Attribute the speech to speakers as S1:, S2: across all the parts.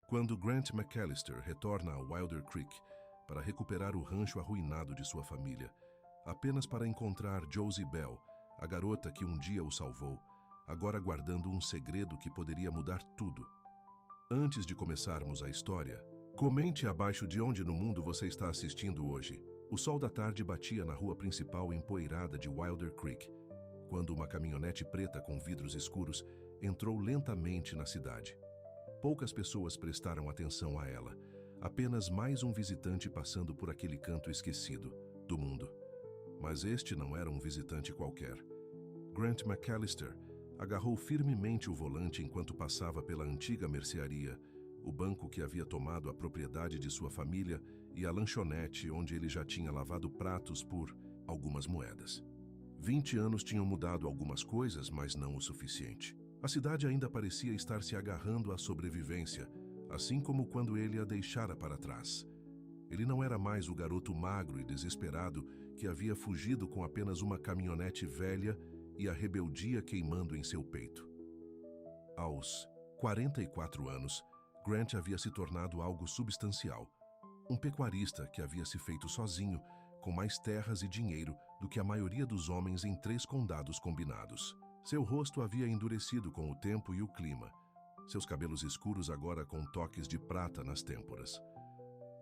S1: Quando Grant McAllister retorna a Wilder Creek para recuperar o rancho arruinado de sua família, apenas para encontrar Josie Bell, a garota que um dia o salvou, agora guardando um segredo que poderia mudar tudo. Antes de começarmos a história, comente abaixo de onde no mundo você está assistindo hoje. O sol da tarde batia na rua principal empoeirada de Wilder Creek, quando uma caminhonete preta com vidros escuros entrou lentamente na cidade. Poucas pessoas prestaram atenção a ela, apenas mais um visitante passando por aquele canto esquecido do mundo. Mas este não era um visitante qualquer. Grant McAllister agarrou firmemente o volante enquanto passava pela antiga mercearia, o banco que havia tomado a propriedade de sua família e a lanchonete onde ele já tinha lavado pratos por algumas moedas. 20 anos tinham mudado algumas coisas, mas não o suficiente. A cidade ainda parecia estar se agarrando à sobrevivência, assim como quando ele a deixara para trás. Ele não era mais o garoto magro e desesperado que havia fugido com apenas uma caminhonete velha e a rebeldia queimando em seu peito. Aos 44 anos, Grant havia se tornado algo substancial. Um pecuarista que havia se feito sozinho, com mais terras e dinheiro do que a maioria dos homens em 3 condados combinados. Seu rosto havia endurecido com o tempo e o clima, seus cabelos escuros agora com toques de prata nas têmporas.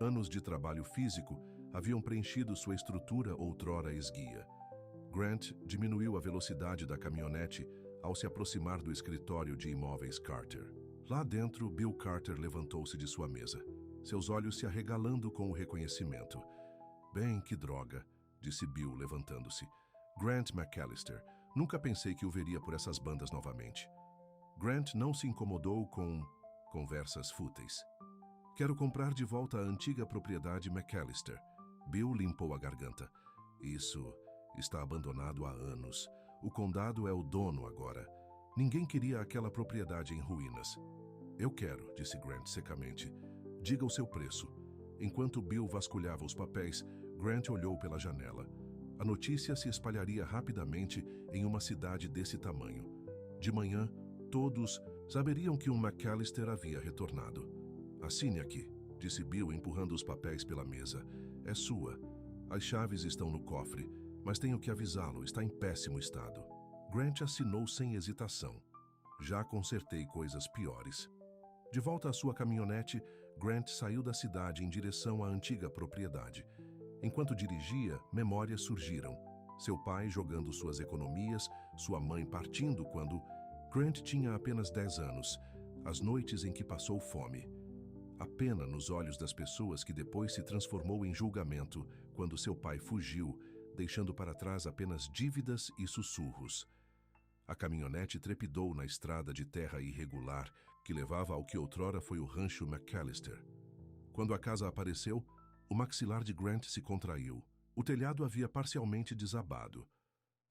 S1: Anos de trabalho físico haviam preenchido sua estrutura outrora esguia. Grant diminuiu a velocidade da caminhonete ao se aproximar do escritório de imóveis Carter. Lá dentro, Bill Carter levantou-se de sua mesa, seus olhos se arregalando com o reconhecimento. "Bem, que droga", disse Bill, levantando-se. "Grant McAllister, nunca pensei que o veria por essas bandas novamente." Grant não se incomodou com conversas fúteis. "Quero comprar de volta a antiga propriedade McAllister." Bill limpou a garganta. "Isso está abandonado há anos. O condado é o dono agora. Ninguém queria aquela propriedade em ruínas." "Eu quero", disse Grant secamente. "Diga o seu preço." Enquanto Bill vasculhava os papéis, Grant olhou pela janela. A notícia se espalharia rapidamente em uma cidade desse tamanho. De manhã, todos saberiam que um McAllister havia retornado. "Assine aqui", disse Bill, empurrando os papéis pela mesa. "É sua. As chaves estão no cofre, mas tenho que avisá-lo, está em péssimo estado." Grant assinou sem hesitação. "Já consertei coisas piores." De volta à sua caminhonete, Grant saiu da cidade em direção à antiga propriedade. Enquanto dirigia, memórias surgiram. Seu pai jogando suas economias, sua mãe partindo quando Grant tinha apenas 10 anos, as noites em que passou fome. A pena nos olhos das pessoas que depois se transformou em julgamento quando seu pai fugiu, deixando para trás apenas dívidas e sussurros. A caminhonete trepidou na estrada de terra irregular que levava ao que outrora foi o rancho McAllister. Quando a casa apareceu, o maxilar de Grant se contraiu. O telhado havia parcialmente desabado.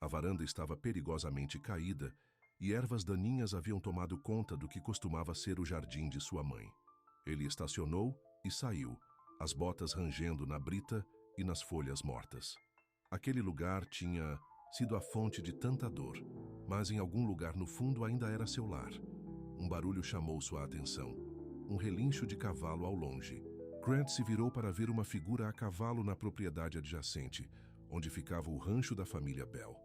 S1: A varanda estava perigosamente caída e ervas daninhas haviam tomado conta do que costumava ser o jardim de sua mãe. Ele estacionou e saiu, as botas rangendo na brita e nas folhas mortas. Aquele lugar tinha sido a fonte de tanta dor, mas em algum lugar no fundo ainda era seu lar. Um barulho chamou sua atenção. Um relincho de cavalo ao longe. Grant se virou para ver uma figura a cavalo na propriedade adjacente, onde ficava o rancho da família Bell.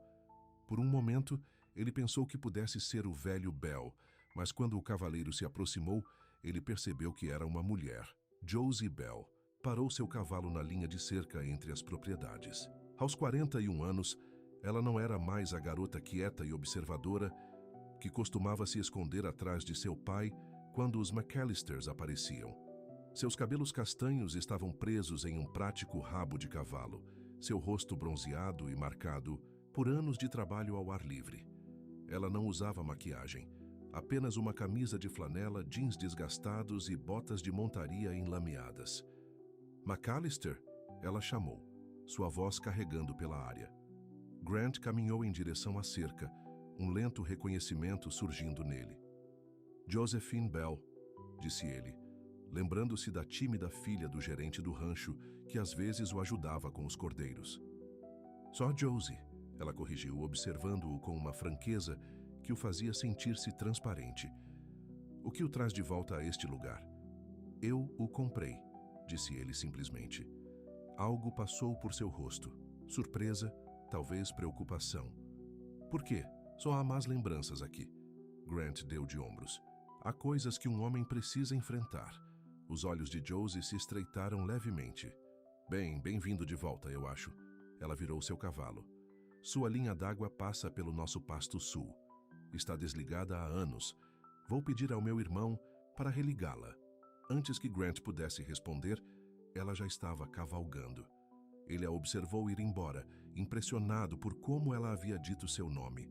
S1: Por um momento, ele pensou que pudesse ser o velho Bell, mas quando o cavaleiro se aproximou, ele percebeu que era uma mulher. Josie Bell parou seu cavalo na linha de cerca entre as propriedades. Aos 41 anos, ela não era mais a garota quieta e observadora que costumava se esconder atrás de seu pai quando os McAllisters apareciam. Seus cabelos castanhos estavam presos em um prático rabo de cavalo, seu rosto bronzeado e marcado por anos de trabalho ao ar livre. Ela não usava maquiagem, apenas uma camisa de flanela, jeans desgastados e botas de montaria enlameadas. "McAllister?", ela chamou, sua voz carregando pela área. Grant caminhou em direção à cerca, um lento reconhecimento surgindo nele. "Josephine Bell", disse ele, lembrando-se da tímida filha do gerente do rancho que às vezes o ajudava com os cordeiros. "Só Josie", ela corrigiu, observando-o com uma franqueza que o fazia sentir-se transparente. "O que o traz de volta a este lugar?" Eu o comprei, disse ele simplesmente. Algo passou por seu rosto. Surpresa, talvez preocupação. Por quê? Só há más lembranças aqui. Grant deu de ombros. Há coisas que um homem precisa enfrentar. Os olhos de Josie se estreitaram levemente. Bem-vindo de volta, eu acho. Ela virou seu cavalo. Sua linha d'água passa pelo nosso pasto sul. Está desligada há anos. Vou pedir ao meu irmão para religá-la. Antes que Grant pudesse responder, ela já estava cavalgando. Ele a observou ir embora, impressionado por como ela havia dito seu nome.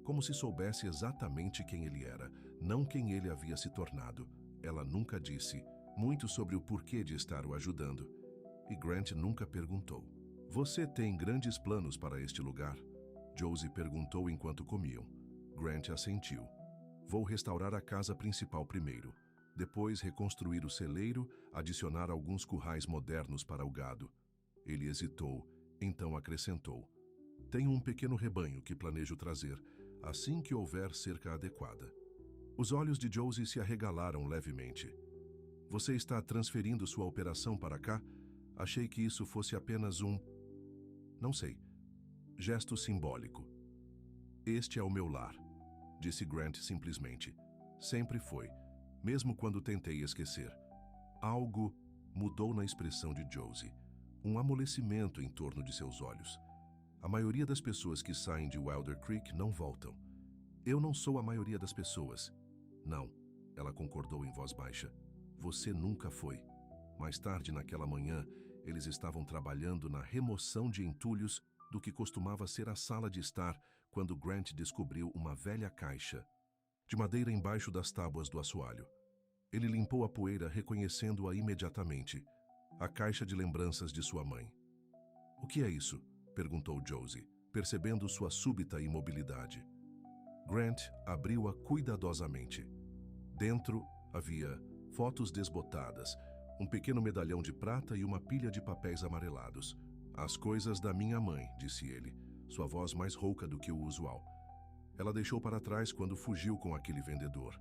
S1: Como se soubesse exatamente quem ele era, não quem ele havia se tornado. Ela nunca disse muito sobre o porquê de estar o ajudando. E Grant nunca perguntou. Você tem grandes planos para este lugar? Josie perguntou enquanto comiam. Grant assentiu. Vou restaurar a casa principal primeiro. Depois reconstruir o celeiro, adicionar alguns currais modernos para o gado. Ele hesitou, então acrescentou. Tenho um pequeno rebanho que planejo trazer, assim que houver cerca adequada. Os olhos de Josie se arregalaram levemente. Você está transferindo sua operação para cá? Achei que isso fosse apenas um... Não sei. Gesto simbólico. Este é o meu lar, disse Grant simplesmente. Sempre foi, mesmo quando tentei esquecer. Algo mudou na expressão de Josie. Um amolecimento em torno de seus olhos. A maioria das pessoas que saem de Wilder Creek não voltam. Eu não sou a maioria das pessoas. Não, ela concordou em voz baixa. Você nunca foi. Mais tarde naquela manhã, eles estavam trabalhando na remoção de entulhos do que costumava ser a sala de estar quando Grant descobriu uma velha caixa de madeira embaixo das tábuas do assoalho. Ele limpou a poeira reconhecendo-a imediatamente. A caixa de lembranças de sua mãe. O que é isso? Perguntou Josie, percebendo sua súbita imobilidade. Grant abriu-a cuidadosamente. Dentro havia fotos desbotadas, um pequeno medalhão de prata e uma pilha de papéis amarelados. As coisas da minha mãe, disse ele, sua voz mais rouca do que o usual. Ela deixou para trás quando fugiu com aquele vendedor.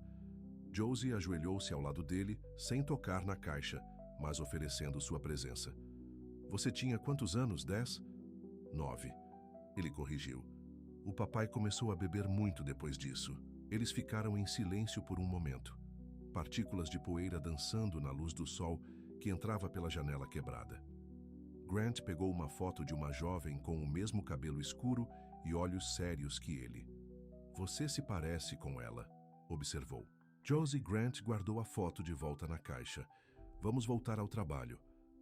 S1: Josie ajoelhou-se ao lado dele, sem tocar na caixa, mas oferecendo sua presença. Você tinha quantos anos? 10? 9. Ele corrigiu. O papai começou a beber muito depois disso. Eles ficaram em silêncio por um momento. Partículas de poeira dançando na luz do sol que entrava pela janela quebrada. Grant pegou uma foto de uma jovem com o mesmo cabelo escuro e olhos sérios que ele. Você se parece com ela, observou. Josie Grant guardou a foto de volta na caixa. Vamos voltar ao trabalho.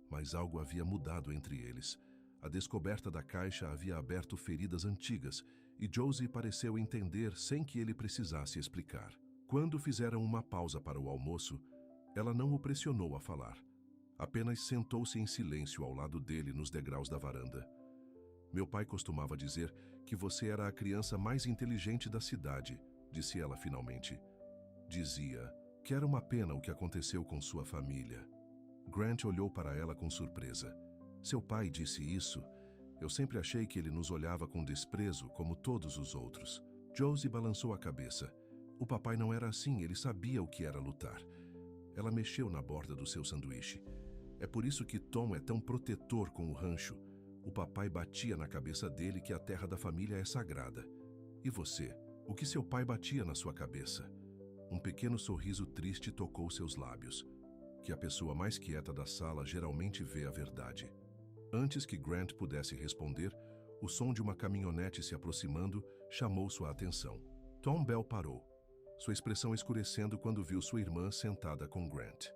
S1: Mas algo havia mudado entre eles. A descoberta da caixa havia aberto feridas antigas e Josie pareceu entender sem que ele precisasse explicar. Quando fizeram uma pausa para o almoço, ela não o pressionou a falar. Apenas sentou-se em silêncio ao lado dele nos degraus da varanda. Meu pai costumava dizer que você era a criança mais inteligente da cidade, disse ela finalmente. Dizia que era uma pena o que aconteceu com sua família. Grant olhou para ela com surpresa. Seu pai disse isso? Eu sempre achei que ele nos olhava com desprezo, como todos os outros. Josie balançou a cabeça. O papai não era assim, ele sabia o que era lutar. Ela mexeu na borda do seu sanduíche. É por isso que Tom é tão protetor com o rancho. O papai batia na cabeça dele que a terra da família é sagrada. E você? O que seu pai batia na sua cabeça? Um pequeno sorriso triste tocou seus lábios. Que a pessoa mais quieta da sala geralmente vê a verdade. Antes que Grant pudesse responder, o som de uma caminhonete se aproximando chamou sua atenção. Tom Bell parou, sua expressão escurecendo quando viu sua irmã sentada com Grant.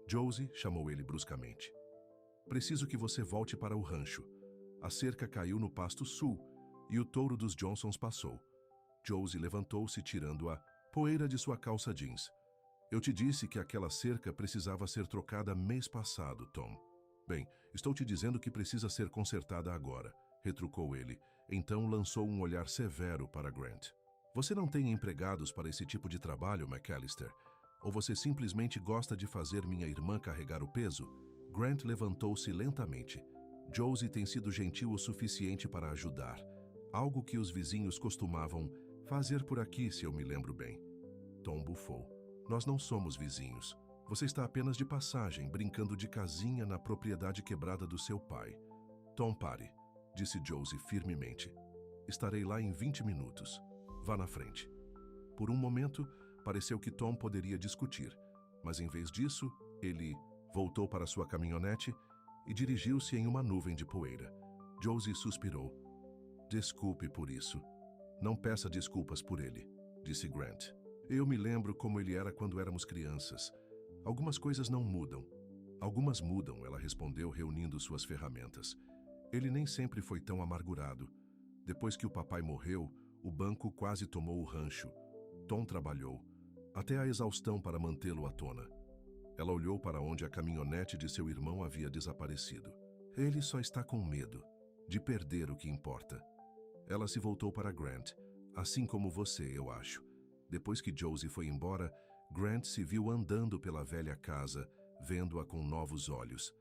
S1: Josie chamou ele bruscamente. Preciso que você volte para o rancho. A cerca caiu no pasto sul e o touro dos Johnsons passou. Josie levantou-se tirando a poeira de sua calça jeans. Eu te disse que aquela cerca precisava ser trocada mês passado, Tom. Bem, estou te dizendo que precisa ser consertada agora, retrucou ele. Então lançou um olhar severo para Grant. Você não tem empregados para esse tipo de trabalho, McAllister? Ou você simplesmente gosta de fazer minha irmã carregar o peso? Grant levantou-se lentamente. Josie tem sido gentil o suficiente para ajudar. Algo que os vizinhos costumavam fazer por aqui, se eu me lembro bem. Tom bufou. Nós não somos vizinhos. Você está apenas de passagem, brincando de casinha na propriedade quebrada do seu pai. Tom, pare, disse Josie firmemente. Estarei lá em 20 minutos. Vá na frente. Por um momento, pareceu que Tom poderia discutir, mas em vez disso, ele voltou para sua caminhonete e dirigiu-se em uma nuvem de poeira. Josie suspirou. Desculpe por isso. Não peça desculpas por ele, disse Grant. Eu me lembro como ele era quando éramos crianças. Algumas coisas não mudam. Algumas mudam, ela respondeu, reunindo suas ferramentas. Ele nem sempre foi tão amargurado. Depois que o papai morreu, o banco quase tomou o rancho. Tom trabalhou, até a exaustão para mantê-lo à tona. Ela olhou para onde a caminhonete de seu irmão havia desaparecido. Ele só está com medo de perder o que importa. Ela se voltou para Grant, assim como você, eu acho. Depois que Josie foi embora, Grant se viu andando pela velha casa, vendo-a com novos olhos.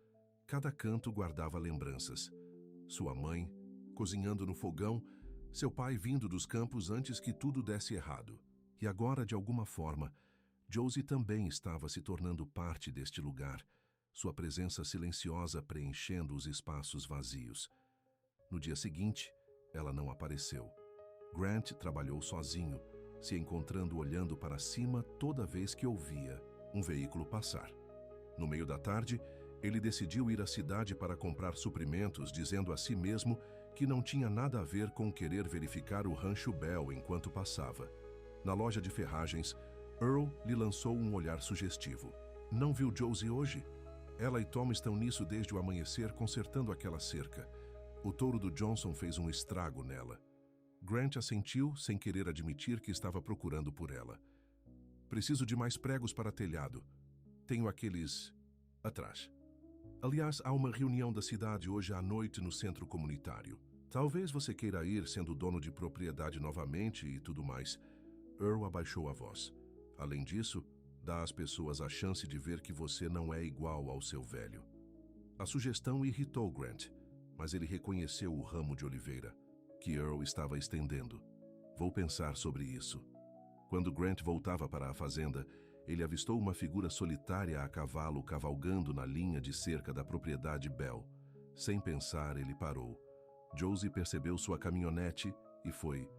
S1: Cada canto guardava lembranças. Sua mãe, cozinhando no fogão, seu pai vindo dos campos antes que tudo desse errado. E agora, de alguma forma, Josie também estava se tornando parte deste lugar, sua presença silenciosa preenchendo os espaços vazios. No dia seguinte, ela não apareceu. Grant trabalhou sozinho, se encontrando olhando para cima toda vez que ouvia um veículo passar. No meio da tarde, ele decidiu ir à cidade para comprar suprimentos, dizendo a si mesmo que não tinha nada a ver com querer verificar o Rancho Bell enquanto passava. Na loja de ferragens, Earl lhe lançou um olhar sugestivo. Não viu Josie hoje? Ela e Tom estão nisso desde o amanhecer, consertando aquela cerca. O touro do Johnson fez um estrago nela. Grant assentiu, sem querer admitir que estava procurando por ela. Preciso de mais pregos para telhado. Tenho aqueles atrás. Aliás, há uma reunião da cidade hoje à noite no centro comunitário. Talvez você queira ir, sendo dono de propriedade novamente e tudo mais. Earl abaixou a voz. Além disso, dá às pessoas a chance de ver que você não é igual ao seu velho. A sugestão irritou Grant, mas ele reconheceu o ramo de oliveira que Earl estava estendendo. Vou pensar sobre isso. Quando Grant voltava para a fazenda, ele avistou uma figura solitária a cavalo cavalgando na linha de cerca da propriedade Bell. Sem pensar, ele parou. Josie percebeu sua caminhonete e foi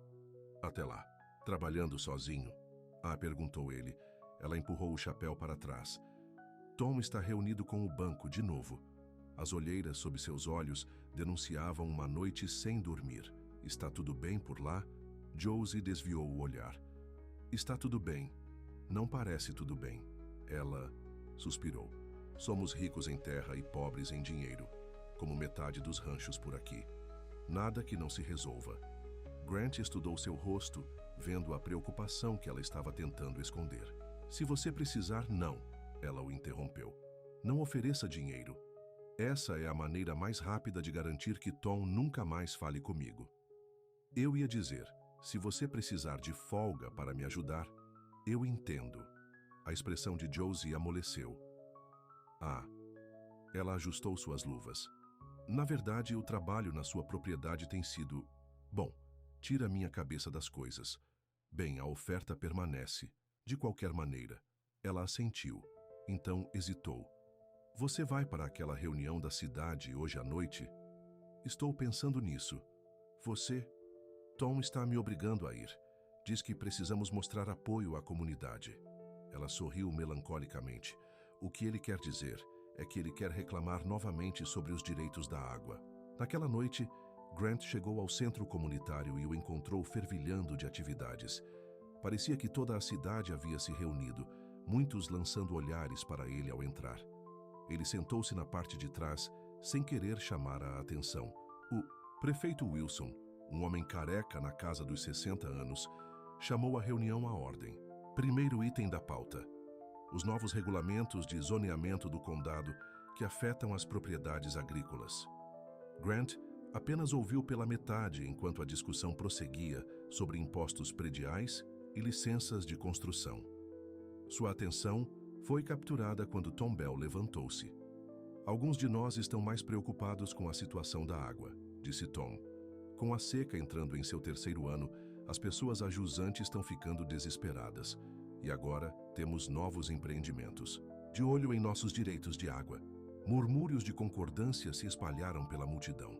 S1: até lá. Trabalhando sozinho? Perguntou ele. Ela empurrou o chapéu para trás. Tom está reunido com o banco de novo. As olheiras sob seus olhos denunciavam uma noite sem dormir. Está tudo bem por lá? Josie desviou o olhar. Está tudo bem. Não parece tudo bem. Ela suspirou. Somos ricos em terra e pobres em dinheiro, como metade dos ranchos por aqui. Nada que não se resolva. Grant estudou seu rosto, vendo a preocupação que ela estava tentando esconder. Se você precisar, não, ela o interrompeu. Não ofereça dinheiro. Essa é a maneira mais rápida de garantir que Tom nunca mais fale comigo. Eu ia dizer, se você precisar de folga para me ajudar, eu entendo. A expressão de Josie amoleceu. Ela ajustou suas luvas. Na verdade, o trabalho na sua propriedade tem sido... Bom, tira minha cabeça das coisas. Bem, a oferta permanece. De qualquer maneira. Ela assentiu. Então hesitou. Você vai para aquela reunião da cidade hoje à noite? Estou pensando nisso. Você... Tom está me obrigando a ir. Diz que precisamos mostrar apoio à comunidade. Ela sorriu melancolicamente. O que ele quer dizer é que ele quer reclamar novamente sobre os direitos da água. Naquela noite, Grant chegou ao centro comunitário e o encontrou fervilhando de atividades. Parecia que toda a cidade havia se reunido, muitos lançando olhares para ele ao entrar. Ele sentou-se na parte de trás, sem querer chamar a atenção. O prefeito Wilson, um homem careca na casa dos 60 anos, chamou a reunião à ordem. Primeiro item da pauta: os novos regulamentos de zoneamento do condado que afetam as propriedades agrícolas. Grant apenas ouviu pela metade enquanto a discussão prosseguia sobre impostos prediais e licenças de construção. Sua atenção foi capturada quando Tom Bell levantou-se. Alguns de nós estão mais preocupados com a situação da água, disse Tom. Com a seca entrando em seu 3º ano, as pessoas ajusantes estão ficando desesperadas. E agora temos novos empreendimentos. de olho em nossos direitos de água. Murmúrios de concordância se espalharam pela multidão.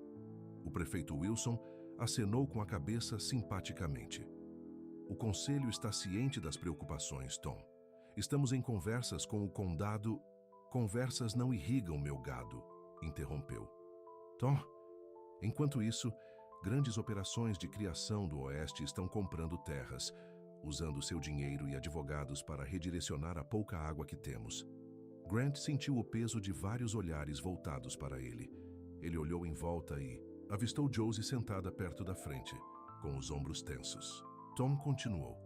S1: O prefeito Wilson acenou com a cabeça simpaticamente. O conselho está ciente das preocupações, Tom. Estamos em conversas com o condado. Conversas não irrigam meu gado, interrompeu. Tom, enquanto isso, grandes operações de criação do Oeste estão comprando terras, usando seu dinheiro e advogados para redirecionar a pouca água que temos. Grant sentiu o peso de vários olhares voltados para ele. Ele olhou em volta e avistou Josie sentada perto da frente, com os ombros tensos. Tom continuou.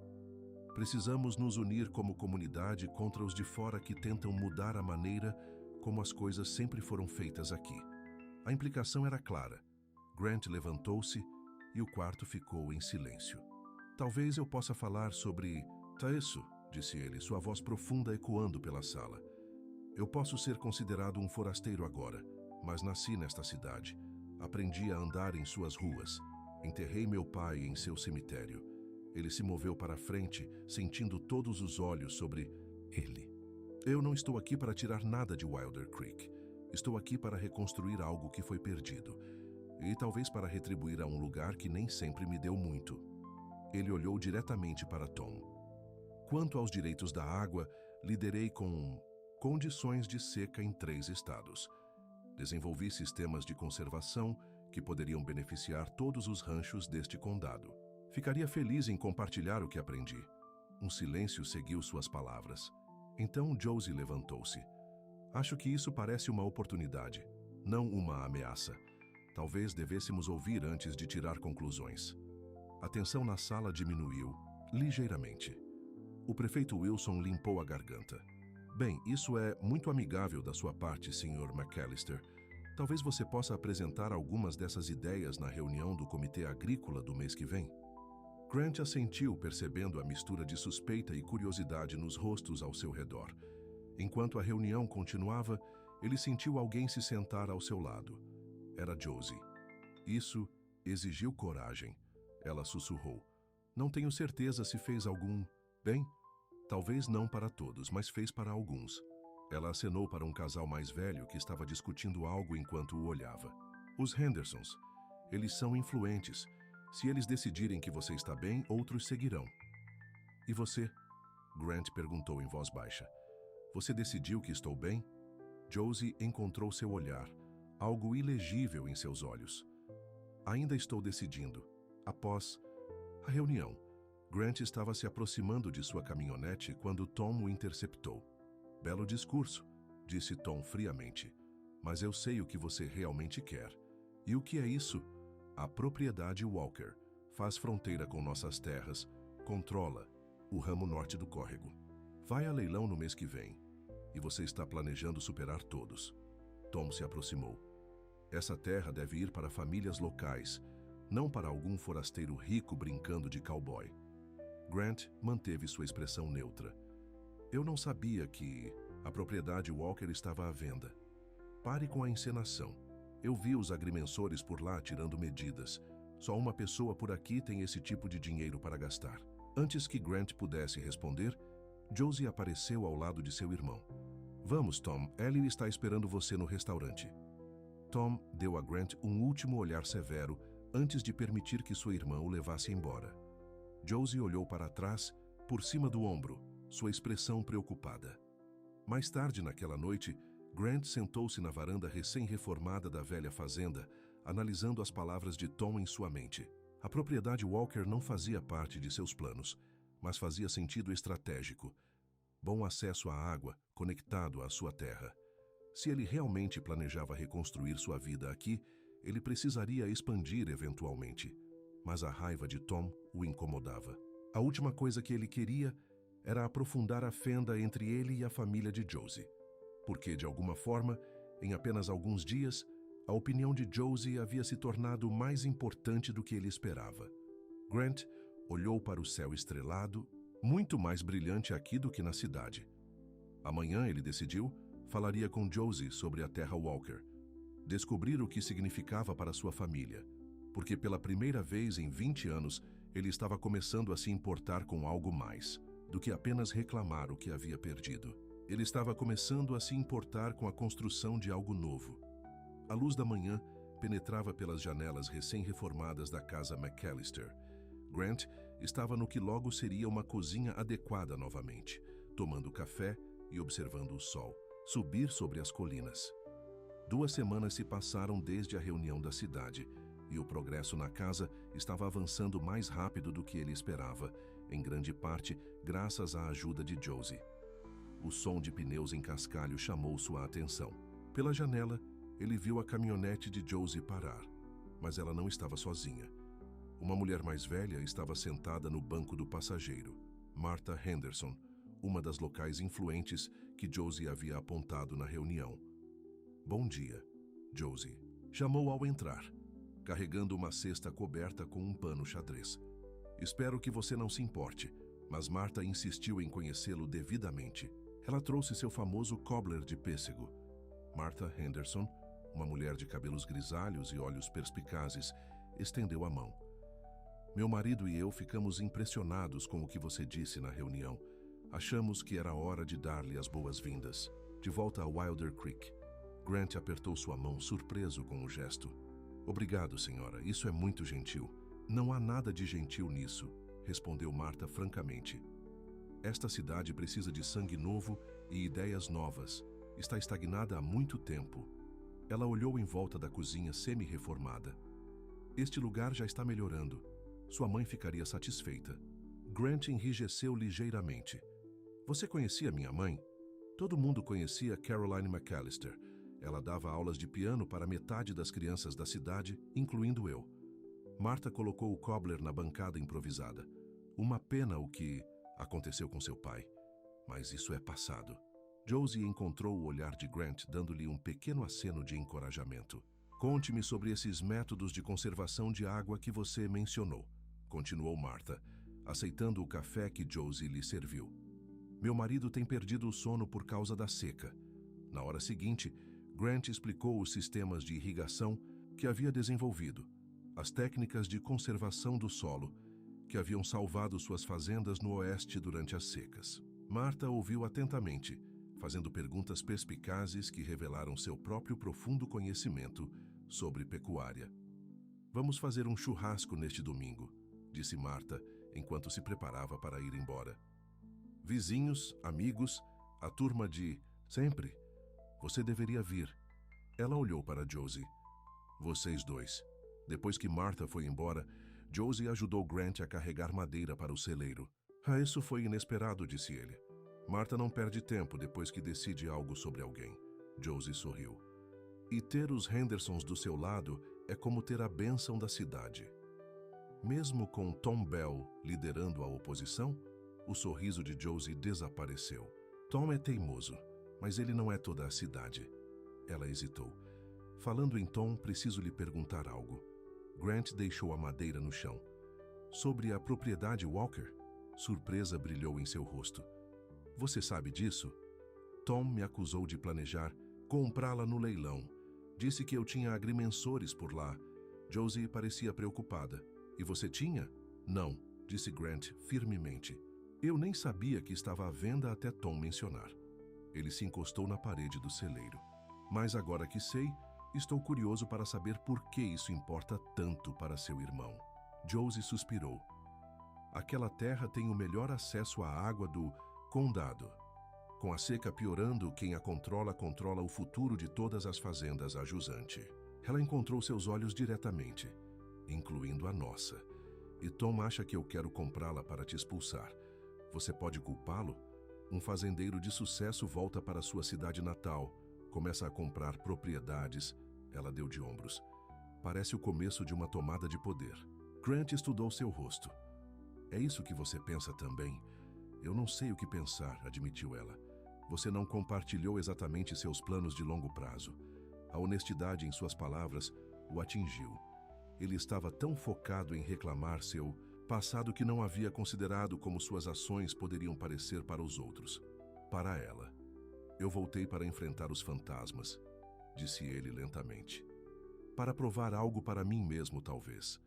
S1: Precisamos nos unir como comunidade contra os de fora que tentam mudar a maneira como as coisas sempre foram feitas aqui. A implicação era clara. Grant levantou-se e o quarto ficou em silêncio. Talvez eu possa falar sobre... Tá isso, disse ele, sua voz profunda ecoando pela sala. Eu posso ser considerado um forasteiro agora, mas nasci nesta cidade. Aprendi a andar em suas ruas. Enterrei meu pai em seu cemitério. Ele se moveu para a frente, sentindo todos os olhos sobre ele. Eu não estou aqui para tirar nada de Wilder Creek. Estou aqui para reconstruir algo que foi perdido. E talvez para retribuir a um lugar que nem sempre me deu muito. Ele olhou diretamente para Tom. Quanto aos direitos da água, liderei com condições de seca em 3 estados. Desenvolvi sistemas de conservação que poderiam beneficiar todos os ranchos deste condado. Ficaria feliz em compartilhar o que aprendi. Um silêncio seguiu suas palavras. Então Josie levantou-se. Acho que isso parece uma oportunidade, não uma ameaça. Talvez devêssemos ouvir antes de tirar conclusões. A tensão na sala diminuiu, ligeiramente. O prefeito Wilson limpou a garganta. Bem, isso é muito amigável da sua parte, Sr. McAllister. Talvez você possa apresentar algumas dessas ideias na reunião do Comitê Agrícola do mês que vem. Grant assentiu, percebendo a mistura de suspeita e curiosidade nos rostos ao seu redor. Enquanto a reunião continuava, ele sentiu alguém se sentar ao seu lado. Era Josie. Isso exigiu coragem. Ela sussurrou. Não tenho certeza se fez algum bem. Talvez não para todos, mas fez para alguns. Ela acenou para um casal mais velho que estava discutindo algo enquanto o olhava. Os Hendersons. Eles são influentes. Se eles decidirem que você está bem, outros seguirão. E você? Grant perguntou em voz baixa. Você decidiu que estou bem? Josie encontrou seu olhar, algo ilegível em seus olhos. Ainda estou decidindo. Após a reunião, Grant estava se aproximando de sua caminhonete quando Tom o interceptou. Belo discurso, disse Tom friamente. Mas eu sei o que você realmente quer. E o que é isso? A propriedade Walker faz fronteira com nossas terras, controla o ramo norte do córrego. Vai a leilão no mês que vem. E você está planejando superar todos. Tom se aproximou. Essa terra deve ir para famílias locais, não para algum forasteiro rico brincando de cowboy. Grant manteve sua expressão neutra. Eu não sabia que a propriedade Walker estava à venda. Pare com a encenação. Eu vi os agrimensores por lá tirando medidas. Só uma pessoa por aqui tem esse tipo de dinheiro para gastar. Antes que Grant pudesse responder, Josie apareceu ao lado de seu irmão. Vamos, Tom, Ellie está esperando você no restaurante. Tom deu a Grant um último olhar severo antes de permitir que sua irmã o levasse embora. Josie olhou para trás, por cima do ombro, sua expressão preocupada. Mais tarde naquela noite, Grant sentou-se na varanda recém-reformada da velha fazenda, analisando as palavras de Tom em sua mente. A propriedade Walker não fazia parte de seus planos, mas fazia sentido estratégico. Bom acesso à água, conectado à sua terra. Se ele realmente planejava reconstruir sua vida aqui, ele precisaria expandir eventualmente. Mas a raiva de Tom o incomodava. A última coisa que ele queria era aprofundar a fenda entre ele e a família de Josie. Porque, de alguma forma, em apenas alguns dias, a opinião de Josie havia se tornado mais importante do que ele esperava. Grant olhou para o céu estrelado, muito mais brilhante aqui do que na cidade. Amanhã, ele decidiu, falaria com Josie sobre a terra Walker. Descobrir o que significava para sua família. Porque pela primeira vez em 20 anos, ele estava começando a se importar com algo mais do que apenas reclamar o que havia perdido. Ele estava começando a se importar com a construção de algo novo. A luz da manhã penetrava pelas janelas recém-reformadas da casa McAllister. Grant estava no que logo seria uma cozinha adequada novamente, tomando café e observando o sol subir sobre as colinas. 2 semanas se passaram desde a reunião da cidade, e o progresso na casa estava avançando mais rápido do que ele esperava, em grande parte graças à ajuda de Josie. O som de pneus em cascalho chamou sua atenção. Pela janela, ele viu a caminhonete de Josie parar, mas ela não estava sozinha. Uma mulher mais velha estava sentada no banco do passageiro, Martha Henderson, uma das locais influentes que Josie havia apontado na reunião. "Bom dia", Josie chamou ao entrar, carregando uma cesta coberta com um pano xadrez. "Espero que você não se importe", mas Martha insistiu em conhecê-lo devidamente. Ela trouxe seu famoso cobbler de pêssego. Martha Henderson, uma mulher de cabelos grisalhos e olhos perspicazes, estendeu a mão. "Meu marido e eu ficamos impressionados com o que você disse na reunião. Achamos que era hora de dar-lhe as boas-vindas. De volta a Wilder Creek." Grant apertou sua mão, surpreso com o gesto. "Obrigado, senhora. Isso é muito gentil." "Não há nada de gentil nisso", respondeu Martha francamente. "Esta cidade precisa de sangue novo e ideias novas. Está estagnada há muito tempo." Ela olhou em volta da cozinha semi-reformada. "Este lugar já está melhorando. Sua mãe ficaria satisfeita." Grant enrijeceu ligeiramente. "Você conhecia minha mãe?" Todo mundo conhecia Caroline McAllister. Ela dava aulas de piano para metade das crianças da cidade, incluindo eu. Martha colocou o cobbler na bancada improvisada. "Uma pena o que aconteceu com seu pai. Mas isso é passado." Josie encontrou o olhar de Grant, dando-lhe um pequeno aceno de encorajamento. "Conte-me sobre esses métodos de conservação de água que você mencionou", continuou Martha, aceitando o café que Josie lhe serviu. "Meu marido tem perdido o sono por causa da seca." Na hora seguinte, Grant explicou os sistemas de irrigação que havia desenvolvido, as técnicas de conservação do solo que haviam salvado suas fazendas no oeste durante as secas. Martha ouviu atentamente, fazendo perguntas perspicazes que revelaram seu próprio profundo conhecimento sobre pecuária. "Vamos fazer um churrasco neste domingo", disse Martha, enquanto se preparava para ir embora. "Vizinhos, amigos, a turma de sempre. Você deveria vir." Ela olhou para Josie. "Vocês dois." Depois que Martha foi embora, Josie ajudou Grant a carregar madeira para o celeiro. Isso foi inesperado", disse ele. "Martha não perde tempo depois que decide algo sobre alguém." Josie sorriu. "E ter os Hendersons do seu lado é como ter a bênção da cidade." Mesmo com Tom Bell liderando a oposição, o sorriso de Josie desapareceu. "Tom é teimoso, mas ele não é toda a cidade." Ela hesitou. "Falando em Tom, preciso lhe perguntar algo." Grant deixou a madeira no chão. "Sobre a propriedade Walker?" Surpresa brilhou em seu rosto. "Você sabe disso?" "Tom me acusou de planejar comprá-la no leilão. Disse que eu tinha agrimensores por lá." Josie parecia preocupada. "E você tinha?" "Não", disse Grant firmemente. "Eu nem sabia que estava à venda até Tom mencionar." Ele se encostou na parede do celeiro. "Mas agora que sei, estou curioso para saber por que isso importa tanto para seu irmão." Josie suspirou. "Aquela terra tem o melhor acesso à água do condado. Com a seca piorando, quem a controla o futuro de todas as fazendas a jusante." Ela encontrou seus olhos diretamente, incluindo a nossa. "E Tom acha que eu quero comprá-la para te expulsar. Você pode culpá-lo? Um fazendeiro de sucesso volta para sua cidade natal, começa a comprar propriedades." Ela deu de ombros. "Parece o começo de uma tomada de poder." Grant estudou seu rosto. "É isso que você pensa também?" "Eu não sei o que pensar", admitiu ela. "Você não compartilhou exatamente seus planos de longo prazo." A honestidade em suas palavras o atingiu. Ele estava tão focado em reclamar seu passado que não havia considerado como suas ações poderiam parecer para os outros. Para ela. "Eu voltei para enfrentar os fantasmas", disse ele lentamente. "Para provar algo para mim mesmo, talvez.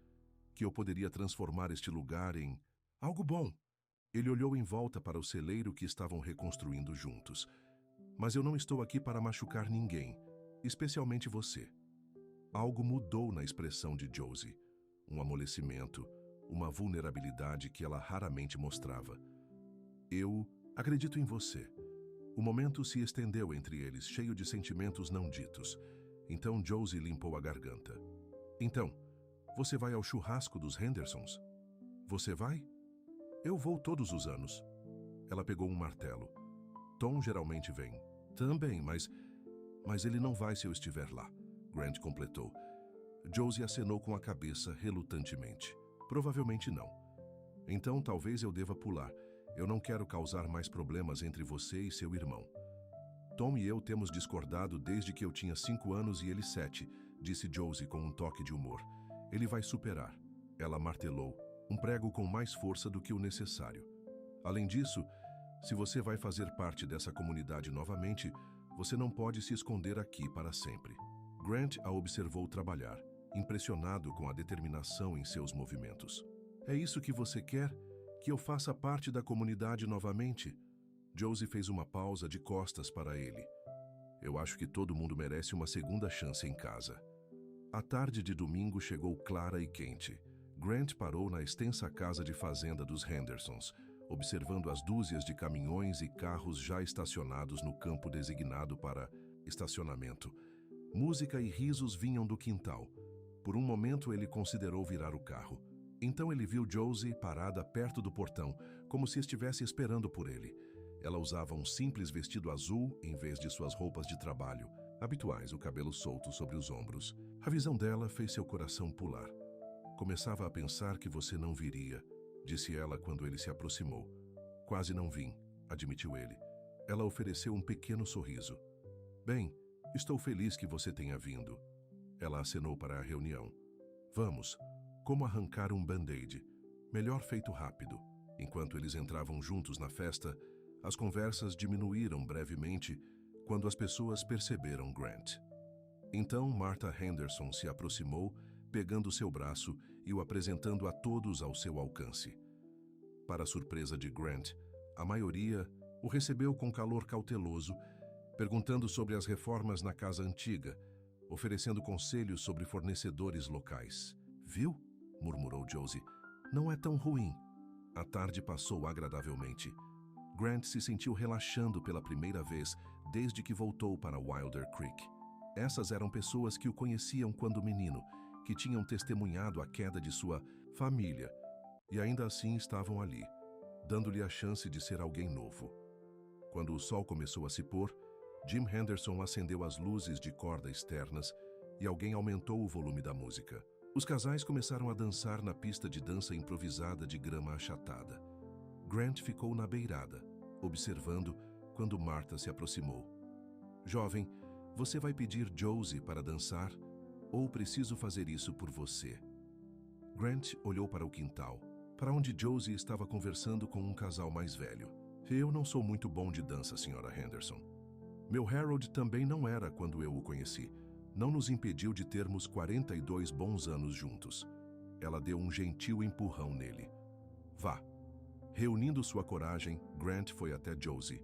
S1: Que eu poderia transformar este lugar em algo bom." Ele olhou em volta para o celeiro que estavam reconstruindo juntos. Mas eu não estou aqui para machucar ninguém, especialmente você. Algo mudou na expressão de Josie. Um amolecimento, uma vulnerabilidade que ela raramente mostrava. Eu acredito em você. O momento se estendeu entre eles, cheio de sentimentos não ditos. Então Josie limpou a garganta. Então, você vai ao churrasco dos Hendersons? Você vai? Eu vou todos os anos. Ela pegou um martelo. Tom geralmente vem. Também, mas ele não vai se eu estiver lá, Grant completou. Josie acenou com a cabeça relutantemente. Provavelmente não. Então talvez eu deva pular. Eu não quero causar mais problemas entre você e seu irmão. Tom e eu temos discordado desde que eu tinha 5 anos e ele 7, disse Josie com um toque de humor. Ele vai superar. Ela martelou, um prego com mais força do que o necessário. Além disso, se você vai fazer parte dessa comunidade novamente, você não pode se esconder aqui para sempre. Grant a observou trabalhar, impressionado com a determinação em seus movimentos. É isso que você quer? Que eu faça parte da comunidade novamente? Josie fez uma pausa de costas para ele. Eu acho que todo mundo merece uma segunda chance em casa. A tarde de domingo chegou clara e quente. Grant parou na extensa casa de fazenda dos Hendersons, observando as dúzias de caminhões e carros já estacionados no campo designado para estacionamento. Música e risos vinham do quintal. Por um momento ele considerou virar o carro. Então ele viu Josie parada perto do portão, como se estivesse esperando por ele. Ela usava um simples vestido azul em vez de suas roupas de trabalho, habituais, o cabelo solto sobre os ombros. A visão dela fez seu coração pular. Começava a pensar que você não viria, disse ela quando ele se aproximou. Quase não vim, admitiu ele. Ela ofereceu um pequeno sorriso. Bem, estou feliz que você tenha vindo. Ela acenou para a reunião. Vamos. Como arrancar um band-aid. Melhor feito rápido. Enquanto eles entravam juntos na festa, as conversas diminuíram brevemente quando as pessoas perceberam Grant. Então Martha Henderson se aproximou, pegando seu braço e o apresentando a todos ao seu alcance. Para a surpresa de Grant, a maioria o recebeu com calor cauteloso, perguntando sobre as reformas na casa antiga, oferecendo conselhos sobre fornecedores locais. Viu? Murmurou Josie. Não é tão ruim. A tarde passou agradavelmente. Grant se sentiu relaxando pela primeira vez desde que voltou para Wilder Creek. Essas eram pessoas que o conheciam quando menino, que tinham testemunhado a queda de sua família e ainda assim estavam ali, dando-lhe a chance de ser alguém novo. Quando o sol começou a se pôr, Jim Henderson acendeu as luzes de corda externas e alguém aumentou o volume da música. Os casais começaram a dançar na pista de dança improvisada de grama achatada. Grant ficou na beirada, observando quando Martha se aproximou. Jovem, você vai pedir Josie para dançar ou preciso fazer isso por você? Grant olhou para o quintal, para onde Josie estava conversando com um casal mais velho. Eu não sou muito bom de dança, Sra. Henderson. Meu Harold também não era quando eu o conheci. Não nos impediu de termos 42 bons anos juntos. Ela deu um gentil empurrão nele. Vá. Reunindo sua coragem, Grant foi até Josie.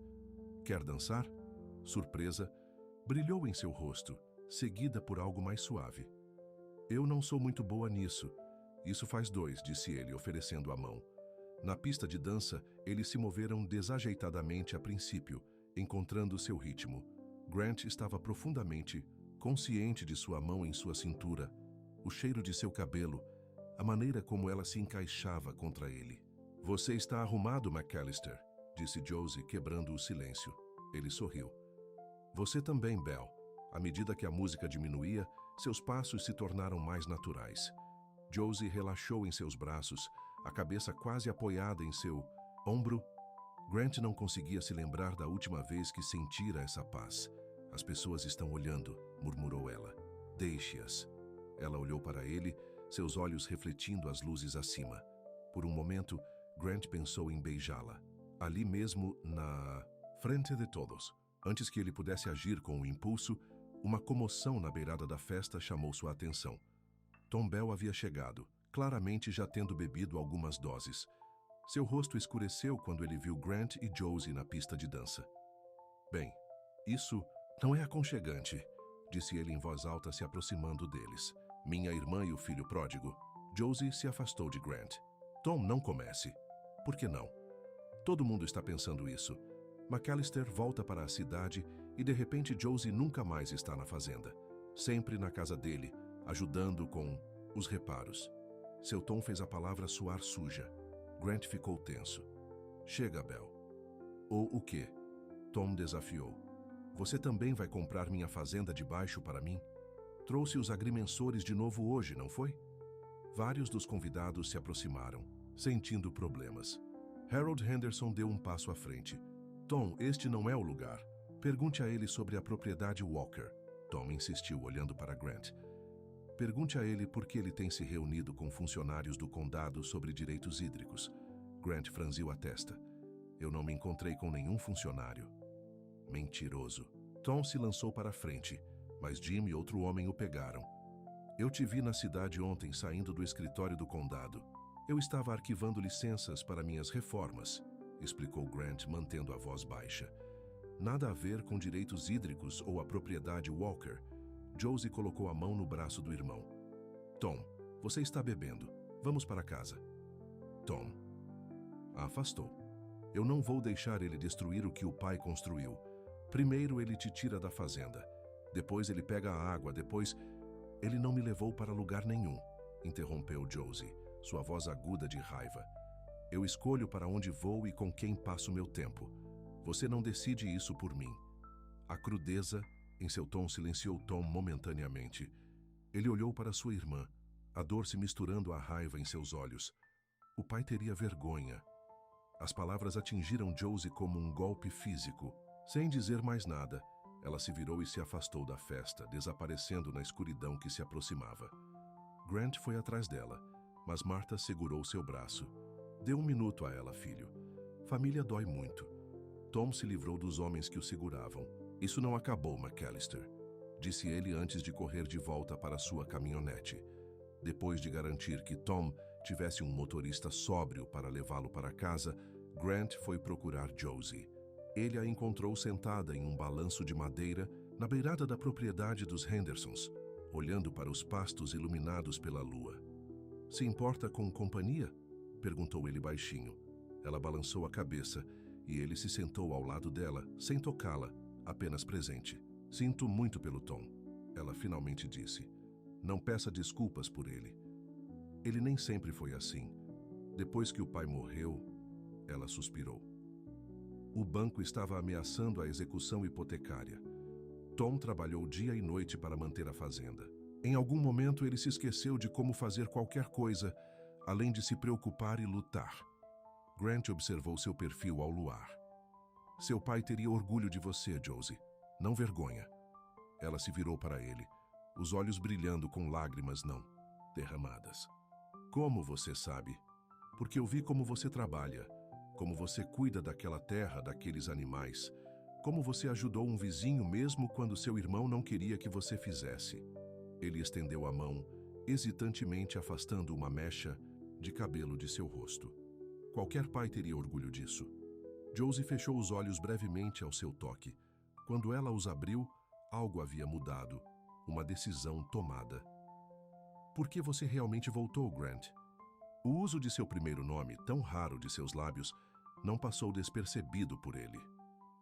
S1: Quer dançar? Surpresa brilhou em seu rosto, seguida por algo mais suave. Eu não sou muito boa nisso. Isso faz 2, disse ele, oferecendo a mão. Na pista de dança, eles se moveram desajeitadamente a princípio, encontrando seu ritmo. Grant estava profundamente consciente de sua mão em sua cintura, o cheiro de seu cabelo, a maneira como ela se encaixava contra ele. Você está arrumado, McAllister, disse Josie, quebrando o silêncio. Ele sorriu. Você também, Belle. À medida que a música diminuía, seus passos se tornaram mais naturais. Josie relaxou em seus braços, a cabeça quase apoiada em seu ombro. Grant não conseguia se lembrar da última vez que sentira essa paz. As pessoas estão olhando, murmurou ela. Deixe-as. Ela olhou para ele, seus olhos refletindo as luzes acima. Por um momento, Grant pensou em beijá-la. Ali mesmo, na frente de todos. Antes que ele pudesse agir com o impulso, uma comoção na beirada da festa chamou sua atenção. Tom Bell havia chegado, claramente já tendo bebido algumas doses. Seu rosto escureceu quando ele viu Grant e Josie na pista de dança. Bem, Isso não é aconchegante, disse ele em voz alta, se aproximando deles. Minha irmã e o filho pródigo. Josie se afastou de Grant. Tom, não comece. Por que não? Todo mundo está pensando isso. McAllister volta para a cidade e de repente Josie nunca mais está na fazenda. Sempre na casa dele, ajudando com os reparos. Seu tom fez a palavra soar suja. Grant ficou tenso. Chega, Belle. Ou o quê? Tom desafiou. Você também vai comprar minha fazenda de baixo para mim? Trouxe os agrimensores de novo hoje, não foi? Vários dos convidados se aproximaram, sentindo problemas. Harold Henderson deu um passo à frente. Tom, este não é o lugar. Pergunte a ele sobre a propriedade Walker. Tom insistiu, olhando para Grant. Pergunte a ele por que ele tem se reunido com funcionários do condado sobre direitos hídricos. Grant franziu a testa. Eu não me encontrei com nenhum funcionário. Mentiroso. Tom se lançou para a frente, mas Jim e outro homem o pegaram. Eu te vi na cidade ontem saindo do escritório do condado. Eu estava arquivando licenças para minhas reformas, explicou Grant, mantendo a voz baixa. Nada a ver com direitos hídricos ou a propriedade Walker. Josie colocou a mão no braço do irmão. Tom, você está bebendo. Vamos para casa. Tom a afastou. Eu não vou deixar ele destruir o que o pai construiu. Primeiro ele te tira da fazenda. Depois ele pega a água, depois... Ele não me levou para lugar nenhum, interrompeu Josie, sua voz aguda de raiva. Eu escolho para onde vou e com quem passo meu tempo. Você não decide isso por mim. A crudeza em seu tom silenciou Tom momentaneamente. Ele olhou para sua irmã, a dor se misturando à raiva em seus olhos. O pai teria vergonha. As palavras atingiram Josie como um golpe físico. Sem dizer mais nada, ela se virou e se afastou da festa, desaparecendo na escuridão que se aproximava. Grant foi atrás dela, mas Martha segurou seu braço. Dê um minuto a ela, filho. Família dói muito. Tom se livrou dos homens que o seguravam. Isso não acabou, McAllister, disse ele antes de correr de volta para sua caminhonete. Depois de garantir que Tom tivesse um motorista sóbrio para levá-lo para casa, Grant foi procurar Josie. Ele a encontrou sentada em um balanço de madeira na beirada da propriedade dos Hendersons, olhando para os pastos iluminados pela lua. Se importa com companhia? Perguntou ele baixinho. Ela balançou a cabeça e ele se sentou ao lado dela, sem tocá-la, apenas presente. Sinto muito pelo Tom, ela finalmente disse. Não peça desculpas por ele. Ele nem sempre foi assim. Depois que o pai morreu, ela suspirou. O banco estava ameaçando a execução hipotecária. Tom trabalhou dia e noite para manter a fazenda. Em algum momento ele se esqueceu de como fazer qualquer coisa, além de se preocupar e lutar. Grant observou seu perfil ao luar. Seu pai teria orgulho de você, Josie. Não vergonha. Ela se virou para ele, os olhos brilhando com lágrimas não derramadas. Como você sabe? Porque eu vi como você trabalha. Como você cuida daquela terra, daqueles animais. Como você ajudou um vizinho mesmo quando seu irmão não queria que você fizesse. Ele estendeu a mão, hesitantemente afastando uma mecha de cabelo de seu rosto. Qualquer pai teria orgulho disso. Josie fechou os olhos brevemente ao seu toque. Quando ela os abriu, algo havia mudado, uma decisão tomada. Por que você realmente voltou, Grant? O uso de seu primeiro nome, tão raro de seus lábios, não passou despercebido por ele.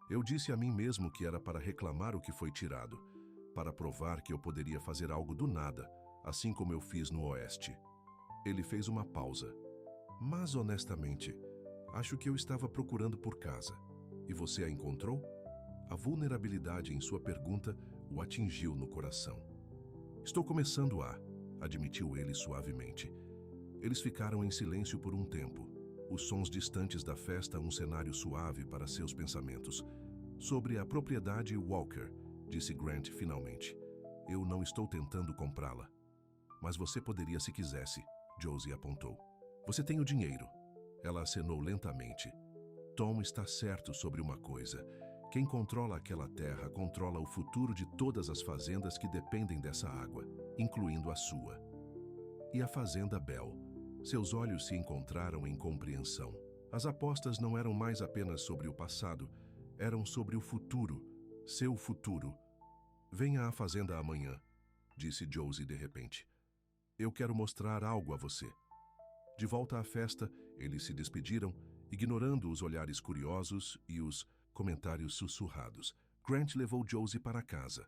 S1: Eu disse a mim mesmo que era para reclamar o que foi tirado, para provar que eu poderia fazer algo do nada, assim como eu fiz no Oeste. Ele fez uma pausa. Mas, honestamente, acho que eu estava procurando por casa. E você a encontrou? A vulnerabilidade em sua pergunta o atingiu no coração. Estou começando a, admitiu ele suavemente. Eles ficaram em silêncio por um tempo. Os sons distantes da festa, um cenário suave para seus pensamentos. Sobre a propriedade Walker, disse Grant finalmente. Eu não estou tentando comprá-la. Mas você poderia se quisesse, Josie apontou. Você tem o dinheiro. Ela acenou lentamente. Tom está certo sobre uma coisa. Quem controla aquela terra controla o futuro de todas as fazendas que dependem dessa água, incluindo a sua. E a fazenda Belle. Seus olhos se encontraram em compreensão. As apostas não eram mais apenas sobre o passado, eram sobre o futuro, Seu futuro. Venha à fazenda amanhã, disse Josie de repente. Eu quero mostrar algo a você. De volta à festa, eles se despediram, ignorando os olhares curiosos e os comentários sussurrados. Grant levou Josie para casa.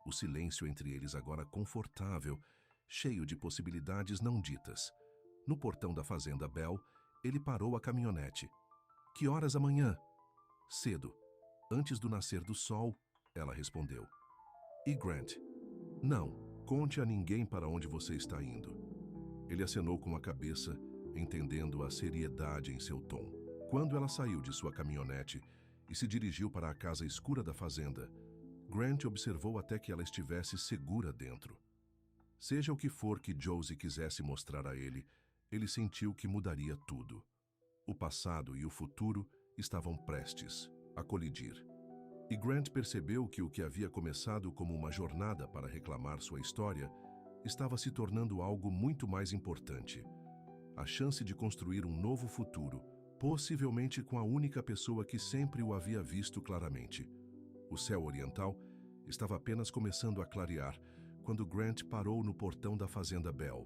S1: O silêncio entre eles agora confortável, cheio de possibilidades não ditas. No portão da fazenda Bell, ele parou a caminhonete. Que horas amanhã? Cedo. Antes do nascer do sol, ela respondeu. E Grant? Não, conte a ninguém para onde você está indo. Ele acenou com a cabeça, entendendo a seriedade em seu tom. Quando ela saiu de sua caminhonete e se dirigiu para a casa escura da fazenda, Grant observou até que ela estivesse segura dentro. Seja o que for que Josie quisesse mostrar a ele, ele sentiu que mudaria tudo. O passado e o futuro estavam prestes a colidir. E Grant percebeu que o que havia começado como uma jornada para reclamar sua história estava se tornando algo muito mais importante. A chance de construir um novo futuro, possivelmente com a única pessoa que sempre o havia visto claramente. O céu oriental estava apenas começando a clarear quando Grant parou no portão da fazenda Bell.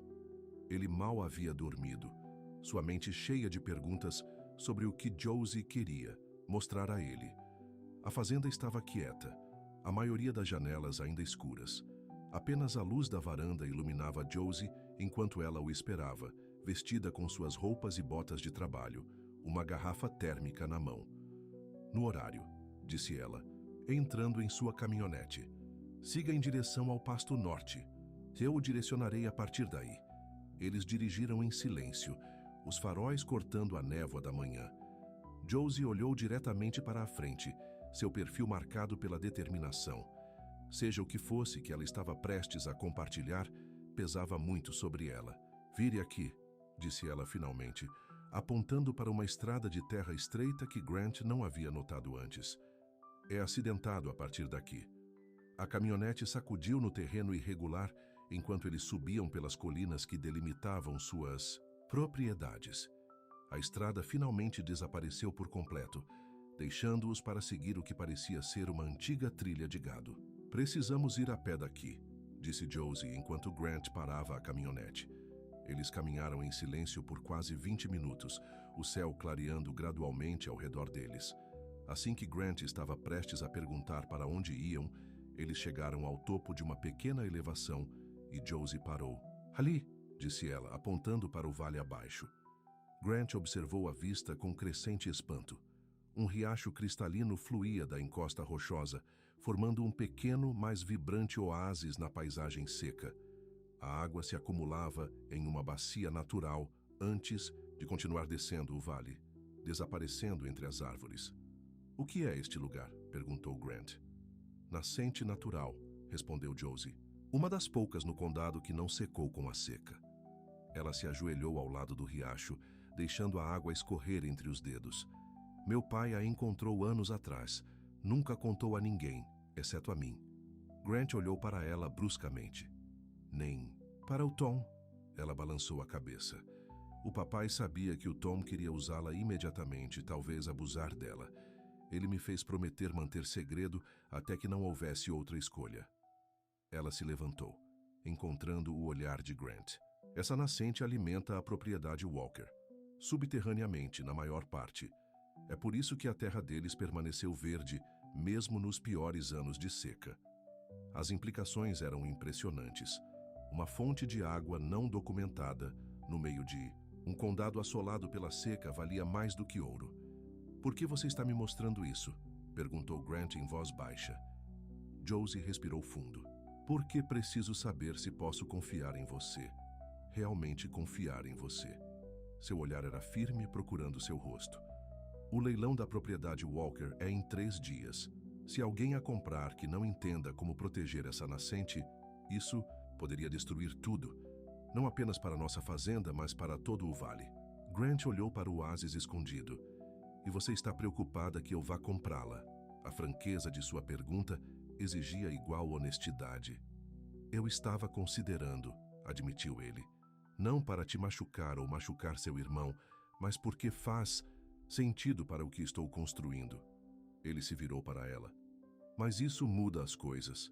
S1: Ele mal havia dormido, sua mente cheia de perguntas sobre o que Josie queria mostrar a ele. A fazenda estava quieta, a maioria das janelas ainda escuras. Apenas a luz da varanda iluminava Josie enquanto ela o esperava, vestida com suas roupas e botas de trabalho, uma garrafa térmica na mão. No horário, disse ela, entrando em sua caminhonete. Siga em direção ao pasto norte. Eu o direcionarei a partir daí. Eles dirigiram em silêncio, os faróis cortando a névoa da manhã. Josie olhou diretamente para a frente, seu perfil marcado pela determinação. Seja o que fosse que ela estava prestes a compartilhar, pesava muito sobre ela. Vire aqui, disse ela finalmente, apontando para uma estrada de terra estreita que Grant não havia notado antes. É acidentado a partir daqui. A caminhonete sacudiu no terreno irregular enquanto eles subiam pelas colinas que delimitavam suas propriedades. A estrada finalmente desapareceu por completo, deixando-os para seguir o que parecia ser uma antiga trilha de gado. Precisamos ir a pé daqui, disse Josie enquanto Grant parava a caminhonete. Eles caminharam em silêncio por quase 20 minutos, o céu clareando gradualmente ao redor deles. Assim que Grant estava prestes a perguntar para onde iam, eles chegaram ao topo de uma pequena elevação e Josie parou. Ali, disse ela, apontando para o vale abaixo. Grant observou a vista com crescente espanto. Um riacho cristalino fluía da encosta rochosa, formando um pequeno, mas vibrante oásis na paisagem seca. A água se acumulava em uma bacia natural antes de continuar descendo o vale, desaparecendo entre as árvores. O que é este lugar? Perguntou Grant. Nascente natural, respondeu Josie. Uma das poucas no condado que não secou com a seca. Ela se ajoelhou ao lado do riacho, deixando a água escorrer entre os dedos. Meu pai a encontrou anos atrás. Nunca contou a ninguém, exceto a mim. Grant olhou para ela bruscamente. Nem para o Tom. Ela balançou a cabeça. O papai sabia que o Tom queria usá-la imediatamente, talvez abusar dela. Ele me fez prometer manter segredo até que não houvesse outra escolha. Ela se levantou, encontrando o olhar de Grant. Essa nascente alimenta a propriedade Walker, subterraneamente, na maior parte. É por isso que a terra deles permaneceu verde, mesmo nos piores anos de seca. As implicações eram impressionantes. Uma fonte de água não documentada, no meio de um condado assolado pela seca, valia mais do que ouro. Por que você está me mostrando isso? Perguntou Grant em voz baixa. Josie respirou fundo. Porque preciso saber se posso confiar em você. Realmente confiar em você. Seu olhar era firme, procurando seu rosto. O leilão da propriedade Walker é em 3 dias. Se alguém a comprar que não entenda como proteger essa nascente, isso poderia destruir tudo. Não apenas para nossa fazenda, mas para todo o vale. Grant olhou para o oásis escondido. E você está preocupada que eu vá comprá-la? A franqueza de sua pergunta exigia igual honestidade. Eu estava considerando, admitiu ele. Não para te machucar ou machucar seu irmão, mas porque faz sentido para o que estou construindo. Ele se virou para ela. Mas isso muda as coisas.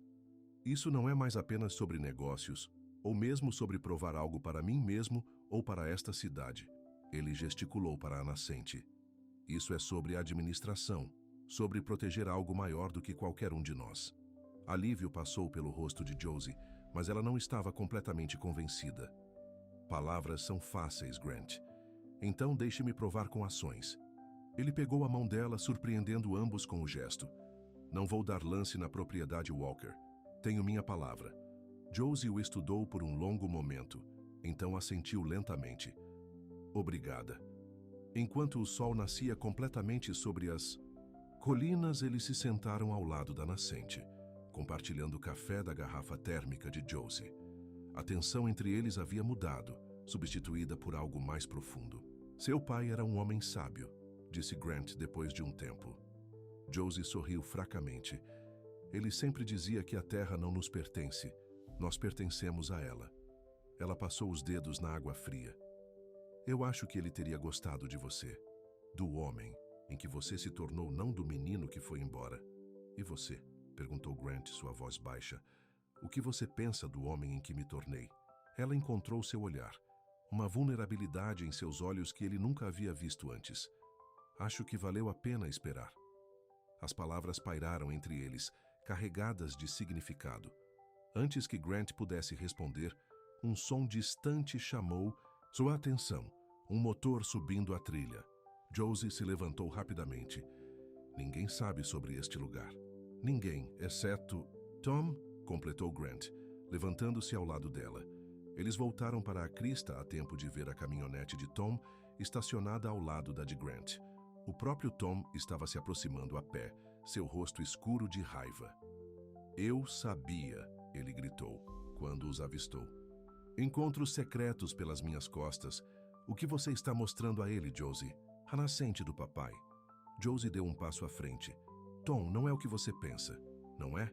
S1: Isso não é mais apenas sobre negócios, ou mesmo sobre provar algo para mim mesmo ou para esta cidade. Ele gesticulou para a nascente. Isso é sobre administração, sobre proteger algo maior do que qualquer um de nós. Alívio passou pelo rosto de Josie, mas ela não estava completamente convencida. Palavras são fáceis, Grant. Então deixe-me provar com ações. Ele pegou a mão dela, surpreendendo ambos com o gesto. Não vou dar lance na propriedade Walker. Tenho minha palavra. Josie o estudou por um longo momento, então assentiu lentamente. Obrigada. Enquanto o sol nascia completamente sobre as colinas, eles se sentaram ao lado da nascente, compartilhando o café da garrafa térmica de Josie. A tensão entre eles havia mudado, substituída por algo mais profundo. Seu pai era um homem sábio, disse Grant depois de um tempo. Josie sorriu fracamente. Ele sempre dizia que a terra não nos pertence, nós pertencemos a ela. Ela passou os dedos na água fria. Eu acho que ele teria gostado de você, do homem em que você se tornou, não do menino que foi embora. E você? Perguntou Grant, sua voz baixa. O que você pensa do homem em que me tornei? Ela encontrou seu olhar, uma vulnerabilidade em seus olhos que ele nunca havia visto antes. Acho que valeu a pena esperar. As palavras pairaram entre eles, carregadas de significado. Antes que Grant pudesse responder, um som distante chamou sua atenção, um motor subindo a trilha. Josie se levantou rapidamente. Ninguém sabe sobre este lugar. Ninguém, exceto Tom, completou Grant, levantando-se ao lado dela. Eles voltaram para a crista a tempo de ver a caminhonete de Tom estacionada ao lado da de Grant. O próprio Tom estava se aproximando a pé, seu rosto escuro de raiva. Eu sabia, ele gritou, quando os avistou. Encontros secretos pelas minhas costas. O que você está mostrando a ele, Josie? A nascente do papai. Josie deu um passo à frente. Tom, não é o que você pensa, não é?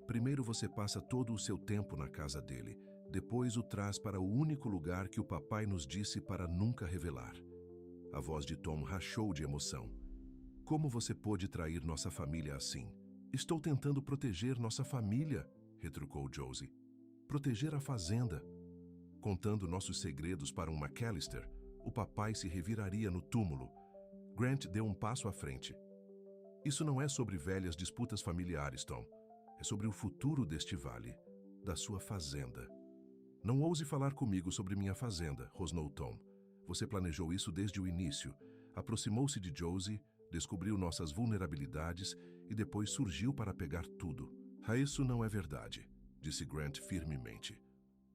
S1: Primeiro você passa todo o seu tempo na casa dele, depois o traz para o único lugar que o papai nos disse para nunca revelar. A voz de Tom rachou de emoção. Como você pôde trair nossa família assim? Estou tentando proteger nossa família, retrucou Josie. Proteger a fazenda. Contando nossos segredos para um McAllister, o papai se reviraria no túmulo. Grant deu um passo à frente. Isso não é sobre velhas disputas familiares, Tom. É sobre o futuro deste vale, da sua fazenda. Não ouse falar comigo sobre minha fazenda, rosnou Tom. Você planejou isso desde o início. Aproximou-se de Josie, descobriu nossas vulnerabilidades e depois surgiu para pegar tudo. Isso não é verdade, disse Grant firmemente.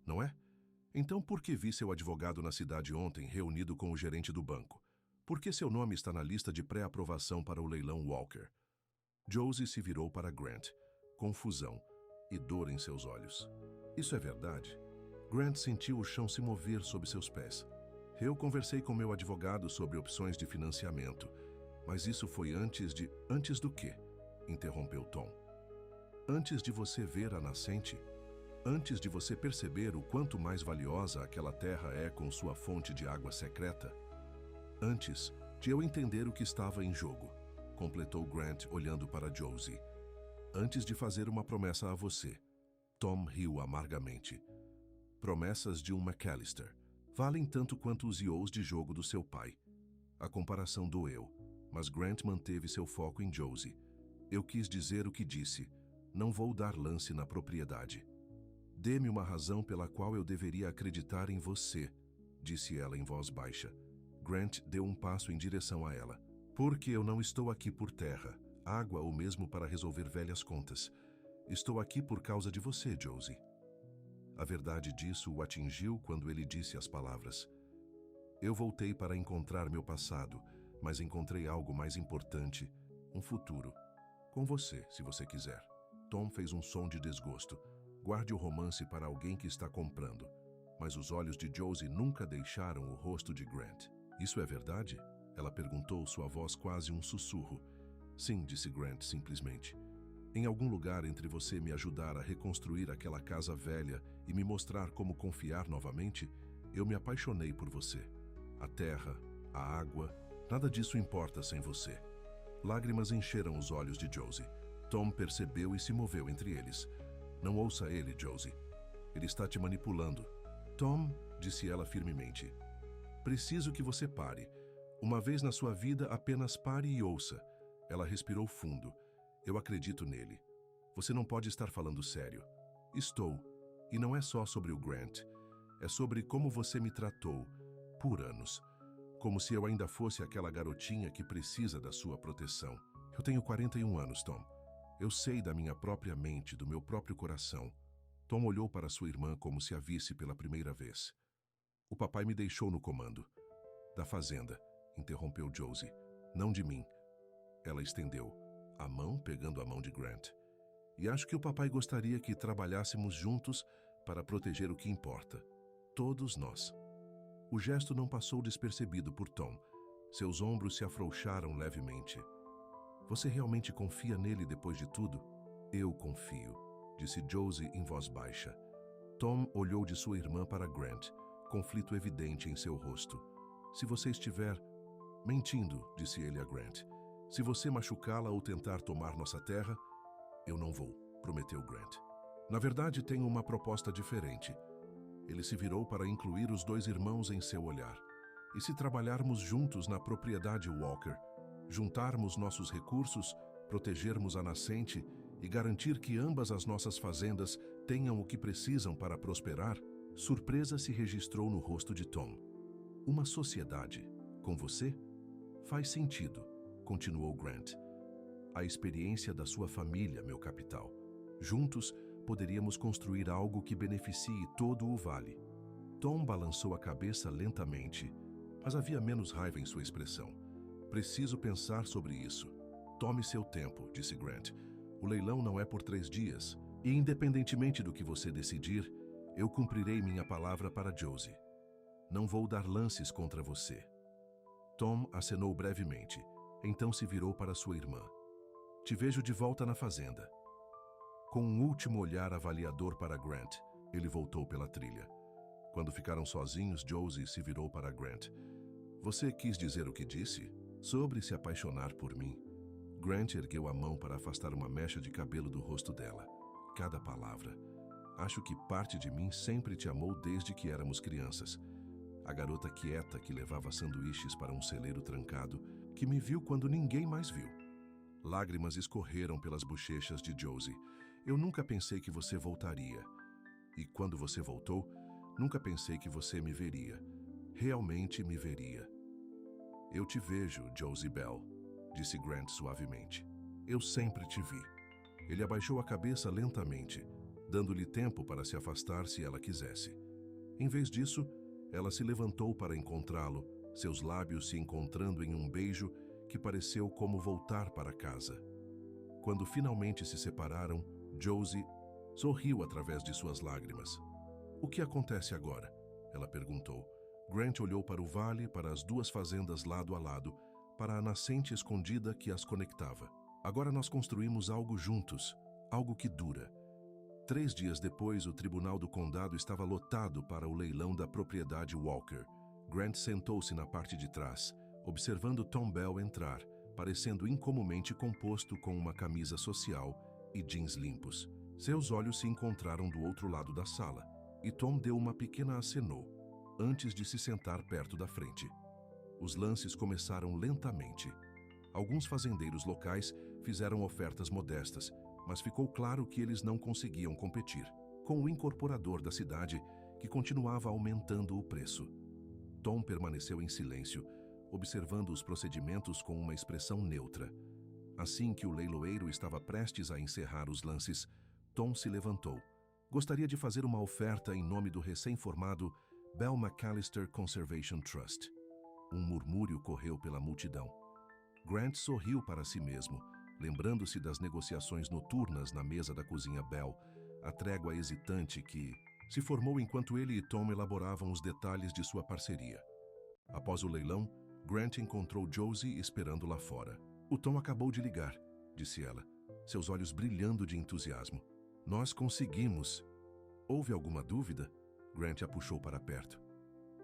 S1: Não é? Então por que vi seu advogado na cidade ontem reunido com o gerente do banco? Por que seu nome está na lista de pré-aprovação para o leilão Walker? Josie se virou para Grant, confusão e dor em seus olhos. Isso é verdade? Grant sentiu o chão se mover sob seus pés. Eu conversei com meu advogado sobre opções de financiamento, mas isso foi antes de... Antes do quê? Interrompeu Tom. Antes de você ver a nascente? Antes de você perceber o quanto mais valiosa aquela terra é com sua fonte de água secreta? Antes de eu entender o que estava em jogo, completou Grant olhando para Josie. Antes de fazer uma promessa a você. Tom riu amargamente. Promessas de um McAllister valem tanto quanto os IOs de jogo do seu pai. A comparação doeu, mas Grant manteve seu foco em Josie. Eu quis dizer o que disse. Não vou dar lance na propriedade. Dê-me uma razão pela qual eu deveria acreditar em você, disse ela em voz baixa. Grant deu um passo em direção a ela. Porque eu não estou aqui por terra, água ou mesmo para resolver velhas contas. Estou aqui por causa de você, Josie. A verdade disso o atingiu quando ele disse as palavras. Eu voltei para encontrar meu passado, mas encontrei algo mais importante, um futuro. Com você, se você quiser. Tom fez um som de desgosto. Guarde o romance para alguém que está comprando. Mas os olhos de Josie nunca deixaram o rosto de Grant. Isso é verdade? Ela perguntou, sua voz quase um sussurro. Sim, disse Grant simplesmente. Em algum lugar entre você me ajudar a reconstruir aquela casa velha e me mostrar como confiar novamente, eu me apaixonei por você. A terra, a água, nada disso importa sem você. Lágrimas encheram os olhos de Josie. Tom percebeu e se moveu entre eles. Não ouça ele, Josie. Ele está te manipulando. Tom, disse ela firmemente. Preciso que você pare. Uma vez na sua vida, apenas pare e ouça. Ela respirou fundo. Eu acredito nele. Você não pode estar falando sério. Estou. E não é só sobre o Grant. É sobre como você me tratou, por anos. Como se eu ainda fosse aquela garotinha que precisa da sua proteção. Eu tenho 41 anos, Tom. Eu sei da minha própria mente, do meu próprio coração. Tom olhou para sua irmã como se a visse pela primeira vez. O papai me deixou no comando. Da fazenda, interrompeu Josie. Não de mim. Ela estendeu a mão, pegando a mão de Grant. E acho que o papai gostaria que trabalhássemos juntos para proteger o que importa. Todos nós. O gesto não passou despercebido por Tom. Seus ombros se afrouxaram levemente. Você realmente confia nele depois de tudo? Eu confio, disse Josie em voz baixa. Tom olhou de sua irmã para Grant, conflito evidente em seu rosto. Se você estiver mentindo, disse ele a Grant. Se você machucá-la ou tentar tomar nossa terra, eu não vou, prometeu Grant. Na verdade, tenho uma proposta diferente. Ele se virou para incluir os dois irmãos em seu olhar. E se trabalharmos juntos na propriedade Walker, juntarmos nossos recursos, protegermos a nascente e garantir que ambas as nossas fazendas tenham o que precisam para prosperar? Surpresa se registrou no rosto de Tom. Uma sociedade, com você? Faz sentido, continuou Grant. A experiência da sua família, meu capital. Juntos, poderíamos construir algo que beneficie todo o vale. Tom balançou a cabeça lentamente, mas havia menos raiva em sua expressão. Preciso pensar sobre isso. Tome seu tempo, disse Grant. O leilão não é por 3 dias, e independentemente do que você decidir, eu cumprirei minha palavra para Josie. Não vou dar lances contra você. Tom acenou brevemente, então se virou para sua irmã. Te vejo de volta na fazenda. Com um último olhar avaliador para Grant, ele voltou pela trilha. Quando ficaram sozinhos, Josie se virou para Grant. Você quis dizer o que disse? Sobre se apaixonar por mim. Grant ergueu a mão para afastar uma mecha de cabelo do rosto dela. Cada palavra. Acho que parte de mim sempre te amou desde que éramos crianças. A garota quieta que levava sanduíches para um celeiro trancado, que me viu quando ninguém mais viu. Lágrimas escorreram pelas bochechas de Josie. Eu nunca pensei que você voltaria. E quando você voltou, nunca pensei que você me veria. Realmente me veria. Eu te vejo, Josie Bell, disse Grant suavemente. Eu sempre te vi. Ele abaixou a cabeça lentamente, dando-lhe tempo para se afastar se ela quisesse. Em vez disso, ela se levantou para encontrá-lo, seus lábios se encontrando em um beijo que pareceu como voltar para casa. Quando finalmente se separaram, Josie sorriu através de suas lágrimas. O que acontece agora? Ela perguntou. Grant olhou para o vale, para as 2 fazendas lado a lado, para a nascente escondida que as conectava. Agora nós construímos algo juntos, algo que dura. 3 dias depois, o tribunal do condado estava lotado para o leilão da propriedade Walker. Grant sentou-se na parte de trás, observando Tom Bell entrar, parecendo incomumente composto com uma camisa social e jeans limpos. Seus olhos se encontraram do outro lado da sala, e Tom deu uma pequena acenou, antes de se sentar perto da frente. Os lances começaram lentamente. Alguns fazendeiros locais fizeram ofertas modestas, mas ficou claro que eles não conseguiam competir com o incorporador da cidade, que continuava aumentando o preço. Tom permaneceu em silêncio, observando os procedimentos com uma expressão neutra. Assim que o leiloeiro estava prestes a encerrar os lances, Tom se levantou. Gostaria de fazer uma oferta em nome do recém-formado Bell McAllister Conservation Trust. Um murmúrio correu pela multidão. Grant sorriu para si mesmo, lembrando-se das negociações noturnas na mesa da cozinha Bell, a trégua hesitante que se formou enquanto ele e Tom elaboravam os detalhes de sua parceria. Após o leilão, Grant encontrou Josie esperando lá fora. O Tom acabou de ligar, disse ela, seus olhos brilhando de entusiasmo. Nós conseguimos. Houve alguma dúvida? Grant a puxou para perto.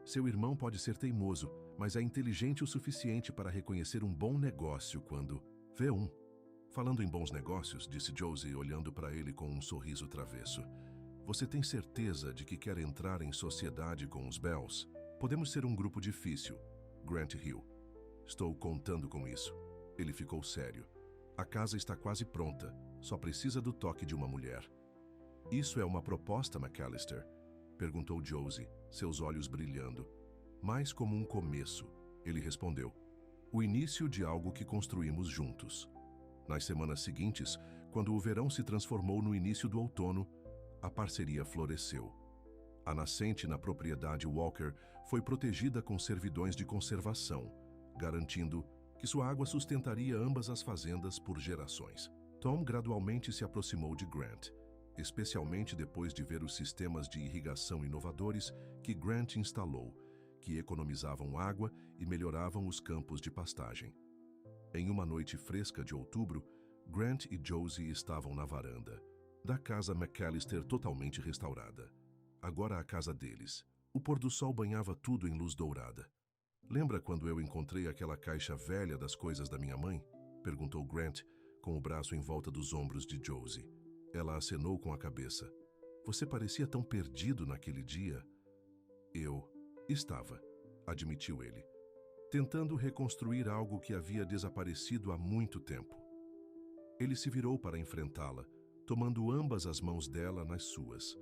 S1: Seu irmão pode ser teimoso, mas é inteligente o suficiente para reconhecer um bom negócio quando vê um. Falando em bons negócios, disse Josie, olhando para ele com um sorriso travesso. Você tem certeza de que quer entrar em sociedade com os Bells? Podemos ser um grupo difícil, Grant riu. Estou contando com isso. Ele ficou sério. A casa está quase pronta, só precisa do toque de uma mulher. Isso é uma proposta, McAllister? Perguntou Josie, seus olhos brilhando. Mais como um começo, ele respondeu. O início de algo que construímos juntos. Nas semanas seguintes, quando o verão se transformou no início do outono, a parceria floresceu. A nascente na propriedade Walker foi protegida com servidões de conservação, garantindo que sua água sustentaria ambas as fazendas por gerações. Tom gradualmente se aproximou de Grant, especialmente depois de ver os sistemas de irrigação inovadores que Grant instalou, que economizavam água e melhoravam os campos de pastagem. Em uma noite fresca de outubro, Grant e Josie estavam na varanda da casa McAllister totalmente restaurada. Agora a casa deles. O pôr do sol banhava tudo em luz dourada. Lembra quando eu encontrei aquela caixa velha das coisas da minha mãe? Perguntou Grant, com o braço em volta dos ombros de Josie. Ela acenou com a cabeça. Você parecia tão perdido naquele dia. Eu estava, admitiu ele, tentando reconstruir algo que havia desaparecido há muito tempo. Ele se virou para enfrentá-la, tomando ambas as mãos dela nas suas.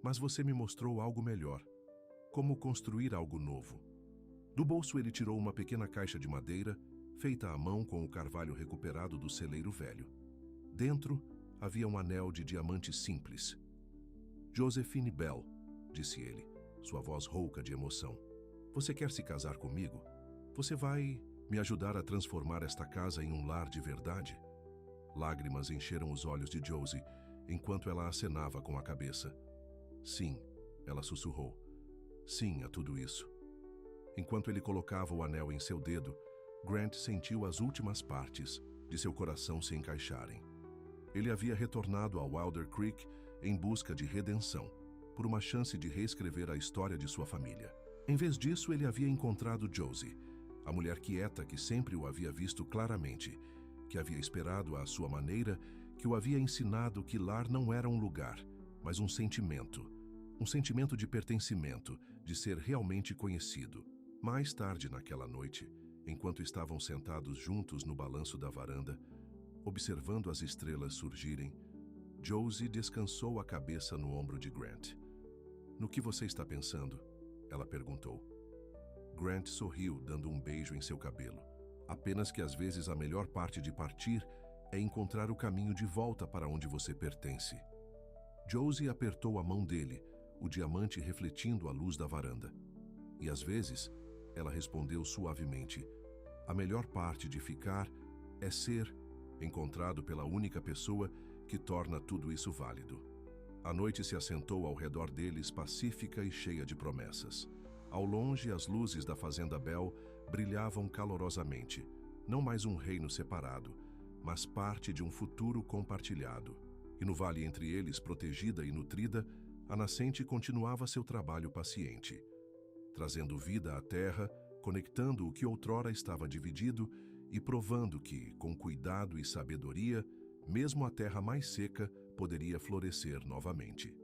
S1: Mas você me mostrou algo melhor. Como construir algo novo. Do bolso ele tirou uma pequena caixa de madeira, feita à mão com o carvalho recuperado do celeiro velho. Dentro havia um anel de diamante simples. Josephine Bell, disse ele, sua voz rouca de emoção. Você quer se casar comigo? Você vai me ajudar a transformar esta casa em um lar de verdade? Lágrimas encheram os olhos de Josie, enquanto ela acenava com a cabeça. Sim, ela sussurrou. Sim a tudo isso. Enquanto ele colocava o anel em seu dedo, Grant sentiu as últimas partes de seu coração se encaixarem. Ele havia retornado a Wilder Creek em busca de redenção, por uma chance de reescrever a história de sua família. Em vez disso, ele havia encontrado Josie, a mulher quieta que sempre o havia visto claramente, que havia esperado à sua maneira, que o havia ensinado que lar não era um lugar, mas um sentimento de pertencimento, de ser realmente conhecido. Mais tarde naquela noite, enquanto estavam sentados juntos no balanço da varanda, observando as estrelas surgirem, Josie descansou a cabeça no ombro de Grant. No que você está pensando? Ela perguntou. Grant sorriu, dando um beijo em seu cabelo. Apenas que às vezes a melhor parte de partir é encontrar o caminho de volta para onde você pertence. Josie apertou a mão dele, o diamante refletindo a luz da varanda. E às vezes, ela respondeu suavemente, a melhor parte de ficar é ser encontrado pela única pessoa que torna tudo isso válido. A noite se assentou ao redor deles, pacífica e cheia de promessas. Ao longe, as luzes da fazenda Bell brilhavam calorosamente, não mais um reino separado, mas parte de um futuro compartilhado. E no vale entre eles, protegida e nutrida, a nascente continuava seu trabalho paciente, trazendo vida à terra, conectando o que outrora estava dividido e provando que, com cuidado e sabedoria, mesmo a terra mais seca poderia florescer novamente.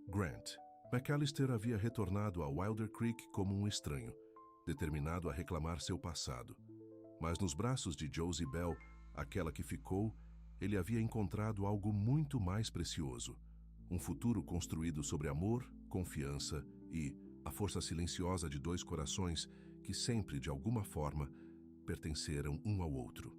S1: Grant. McAllister havia retornado a Wilder Creek como um estranho, determinado a reclamar seu passado. Mas nos braços de Josie Bell, aquela que ficou, ele havia encontrado algo muito mais precioso. Um futuro construído sobre amor, confiança e a força silenciosa de dois corações que sempre, de alguma forma, pertenceram um ao outro.